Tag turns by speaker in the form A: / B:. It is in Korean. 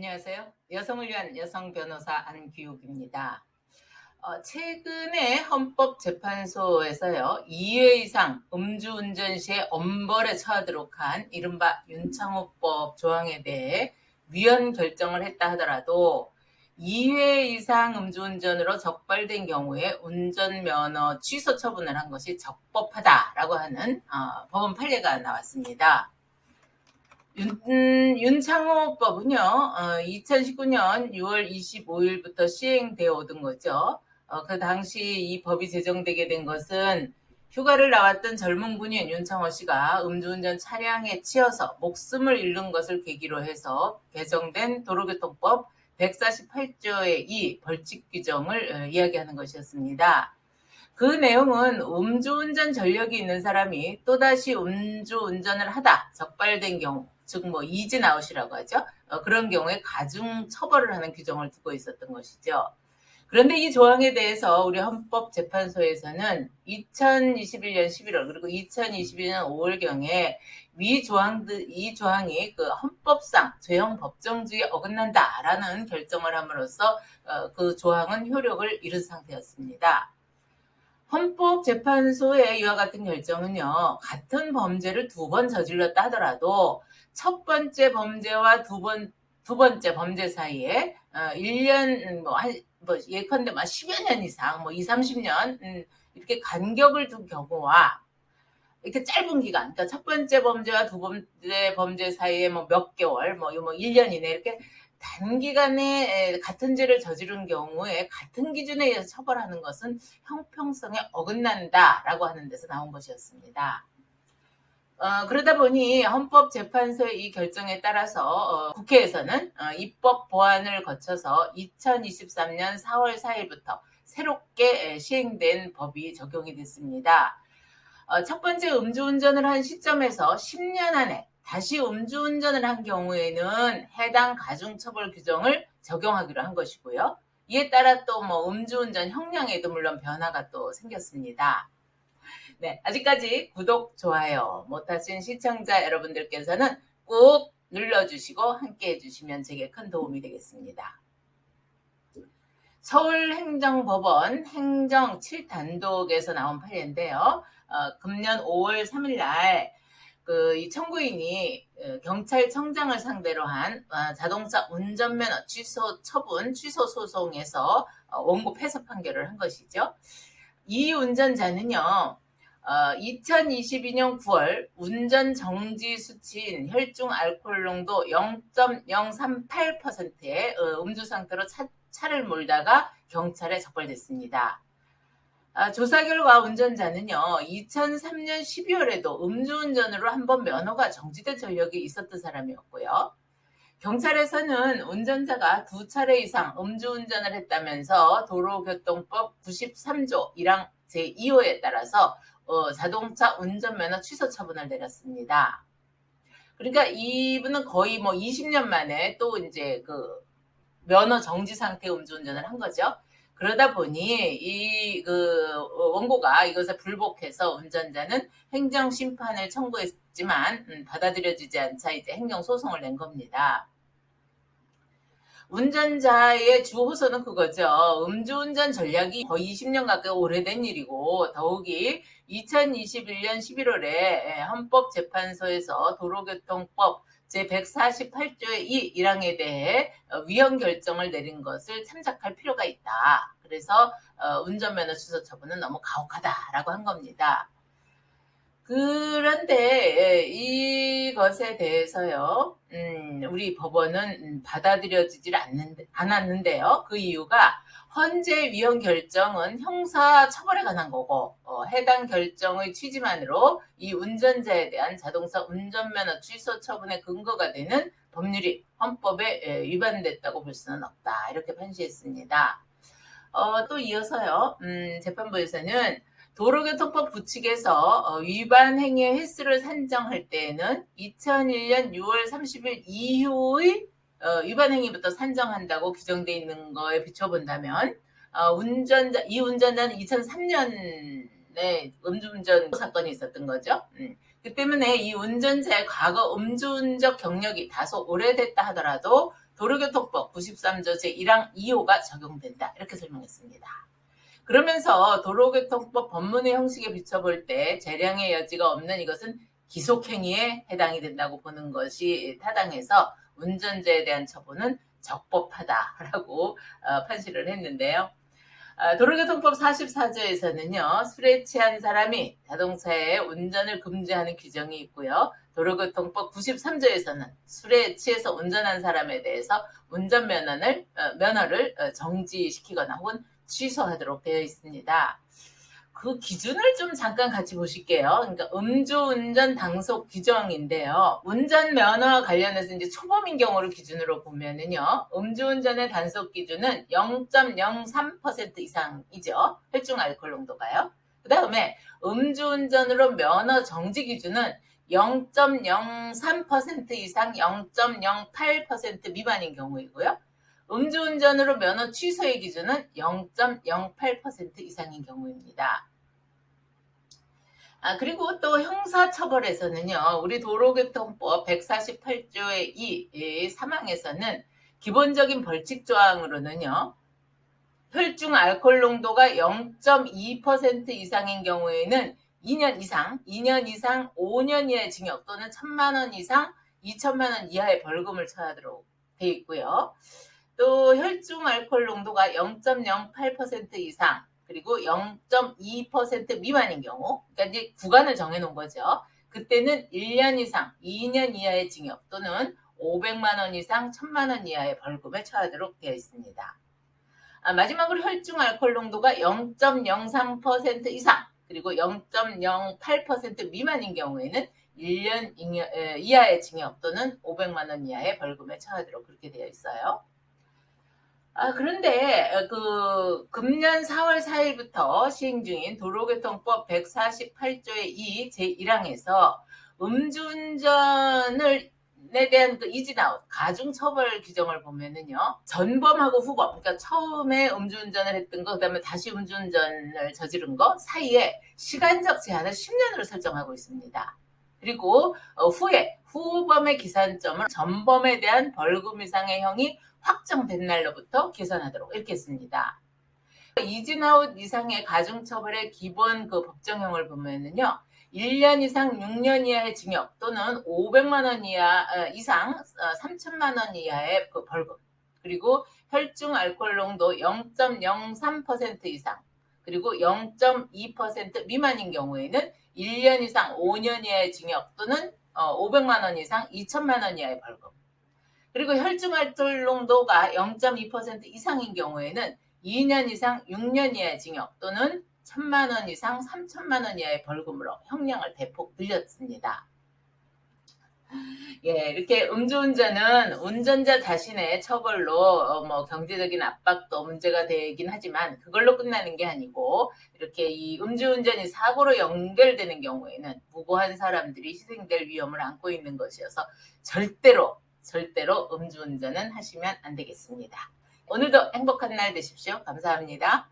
A: 안녕하세요. 여성을 위한 여성 변호사 안규욱입니다. 최근에 헌법재판소에서요, 2회 이상 음주운전 시에 엄벌에 처하도록 한 이른바 윤창호법 조항에 대해 위헌 결정을 했다 하더라도 2회 이상 음주운전으로 적발된 경우에 운전면허 취소 처분을 한 것이 적법하다라고 하는 법원 판례가 나왔습니다. 윤창호법은요, 2019년 6월 25일부터 시행되어 오던 거죠. 그 당시 이 법이 제정되게 된 것은 휴가를 나왔던 젊은 군인 윤창호 씨가 음주운전 차량에 치여서 목숨을 잃는 것을 계기로 해서 개정된 도로교통법 148조의 2 벌칙 규정을 이야기하는 것이었습니다. 그 내용은 음주운전 전력이 있는 사람이 또다시 음주운전을 하다 적발된 경우, 즉 이진 아웃이라고 하죠. 그런 경우에 가중 처벌을 하는 규정을 두고 있었던 것이죠. 그런데 이 조항에 대해서 우리 헌법재판소에서는 2021년 11월 그리고 2022년 5월경에 이 조항이 그 헌법상 죄형 법정주의에 어긋난다라는 결정을 함으로써 그 조항은 효력을 잃은 상태였습니다. 헌법재판소의 이와 같은 결정은요, 같은 범죄를 2번 저질렀다 하더라도 첫 번째 범죄와 두 번째 범죄 사이에 1년 예컨대 10여 년 이상 2, 30년 이렇게 간격을 둔 경우와 이렇게 짧은 기간, 그러니까 첫 번째 범죄와 두 번째 범죄 사이에 몇 개월, 1년 이내 이렇게 단기간에 같은 죄를 저지른 경우에 같은 기준에 의해서 처벌하는 것은 형평성에 어긋난다라고 하는 데서 나온 것이었습니다. 그러다 보니 헌법재판소의 이 결정에 따라서 국회에서는 입법 보완을 거쳐서 2023년 4월 4일부터 새롭게 시행된 법이 적용이 됐습니다. 첫 번째 음주운전을 한 시점에서 10년 안에 다시 음주운전을 한 경우에는 해당 가중처벌 규정을 적용하기로 한 것이고요. 이에 따라 또 음주운전 형량에도 물론 변화가 또 생겼습니다. 네, 아직까지 구독, 좋아요 못하신 시청자 여러분들께서는 꼭 눌러주시고 함께 해주시면 제게 큰 도움이 되겠습니다. 서울행정법원 행정 7단독에서 나온 판례인데요. 금년 5월 3일 날 이 청구인이 경찰청장을 상대로 한 자동차 운전면허 취소 처분 취소 소송에서 원고 패소 판결을 한 것이죠. 이 운전자는요, 2022년 9월 운전 정지 수치인 혈중 알코올 농도 0.038%의 음주 상태로 차를 몰다가 경찰에 적발됐습니다. 조사 결과 운전자는요, 2003년 12월에도 음주운전으로 한번 면허가 정지된 전력이 있었던 사람이었고요. 경찰에서는 운전자가 2차례 이상 음주운전을 했다면서 도로교통법 93조 1항 제2호에 따라서 자동차 운전면허 취소 처분을 내렸습니다. 그러니까 이분은 거의 20년 만에 또 이제 그 면허 정지 상태 음주운전을 한 거죠. 그러다 보니 이 원고가 이것에 불복해서 운전자는 행정심판을 청구했지만 받아들여지지 않자 이제 행정소송을 낸 겁니다. 운전자의 주 호소는 그거죠. 음주운전 전략이 거의 20년 가까이 오래된 일이고, 더욱이 2021년 11월에 헌법재판소에서 도로교통법 제148조의 2 1항에 대해 위헌 결정을 내린 것을 참작할 필요가 있다. 그래서 운전면허 취소 처분은 너무 가혹하다라고 한 겁니다. 그런데 이것에 대해서요, 우리 법원은 받아들여지질 않았는데요. 그 이유가 헌재 위헌 결정은 형사 처벌에 관한 거고, 해당 결정의 취지만으로 이 운전자에 대한 자동차 운전면허 취소 처분의 근거가 되는 법률이 헌법에 위반됐다고 볼 수는 없다. 이렇게 판시했습니다. 또 이어서요, 재판부에서는 도로교통법 부칙에서 위반 행위의 횟수를 산정할 때에는 2001년 6월 30일 이후의 위반 행위부터 산정한다고 규정되어 있는 거에 비춰본다면 이 운전자는 2003년에 음주운전 사건이 있었던 거죠. 그 때문에 이 운전자의 과거 음주운전 경력이 다소 오래됐다 하더라도 도로교통법 93조 제1항 2호가 적용된다. 이렇게 설명했습니다. 그러면서 도로교통법 법문의 형식에 비춰볼 때 재량의 여지가 없는 이것은 기속행위에 해당이 된다고 보는 것이 타당해서 운전자에 대한 처분은 적법하다라고 판시를 했는데요. 도로교통법 44조에서는요, 술에 취한 사람이 자동차의 운전을 금지하는 규정이 있고요. 도로교통법 93조에서는 술에 취해서 운전한 사람에 대해서 운전면허를 정지시키거나 혹은 취소하도록 되어 있습니다. 그 기준을 좀 잠깐 같이 보실게요. 그러니까 음주운전 단속 규정인데요. 운전면허와 관련해서 이제 초범인 경우를 기준으로 보면은요, 음주운전의 단속 기준은 0.03% 이상이죠. 혈중 알코올 농도가요. 그 다음에 음주운전으로 면허 정지 기준은 0.03% 이상 0.08% 미만인 경우이고요. 음주운전으로 면허 취소의 기준은 0.08% 이상인 경우입니다. 그리고 또 형사처벌에서는요, 우리 도로교통법 148조의 2 3항에서는 기본적인 벌칙 조항으로는요, 혈중 알코올 농도가 0.2% 이상인 경우에는 2년 이상 5년 이하의 징역 또는 1,000만 원 이상 2천만 원 이하의 벌금을 처하도록 되어 있고요. 또 혈중 알코올 농도가 0.08% 이상 그리고 0.2% 미만인 경우, 그러니까 이제 구간을 정해놓은 거죠. 그때는 1년 이상 2년 이하의 징역 또는 500만 원 이상 1,000만 원 이하의 벌금을 처하도록 되어 있습니다. 마지막으로 혈중 알코올 농도가 0.03% 이상 그리고 0.08% 미만인 경우에는 1년 이하의 징역 또는 500만 원 이하의 벌금에 처하도록 그렇게 되어 있어요. 그런데 금년 4월 4일부터 시행 중인 도로교통법 148조의 2 제1항에서 음주운전에 대한 이지나웃 가중처벌 규정을 보면은요, 전범하고 후범, 그러니까 처음에 음주운전을 했던 거, 그다음에 다시 음주운전을 저지른 거 사이에 시간적 제한을 10년으로 설정하고 있습니다. 그리고 후범의 기산점을 전범에 대한 벌금 이상의 형이 확정된 날로부터 계산하도록 이렇게 했습니다. 이지나웃 이상의 가중처벌의 기본 법정형을 보면은요, 1년 이상 6년 이하의 징역 또는 500만 원 이상 3천만 원 이하의 벌금, 그리고 혈중 알코올 농도 0.03% 이상 그리고 0.2% 미만인 경우에는 1년 이상 5년 이하의 징역 또는 500만 원 이상 2천만 원 이하의 벌금, 그리고 혈중 알코올 농도가 0.2% 이상인 경우에는 2년 이상 6년 이하의 징역 또는 1,000만 원 이상 3천만 원 이하의 벌금으로 형량을 대폭 늘렸습니다. 이렇게 음주운전은 운전자 자신의 처벌로 경제적인 압박도 문제가 되긴 하지만 그걸로 끝나는 게 아니고, 이렇게 이 음주운전이 사고로 연결되는 경우에는 무고한 사람들이 희생될 위험을 안고 있는 것이어서 절대로 음주운전은 하시면 안 되겠습니다. 오늘도 행복한 날 되십시오. 감사합니다.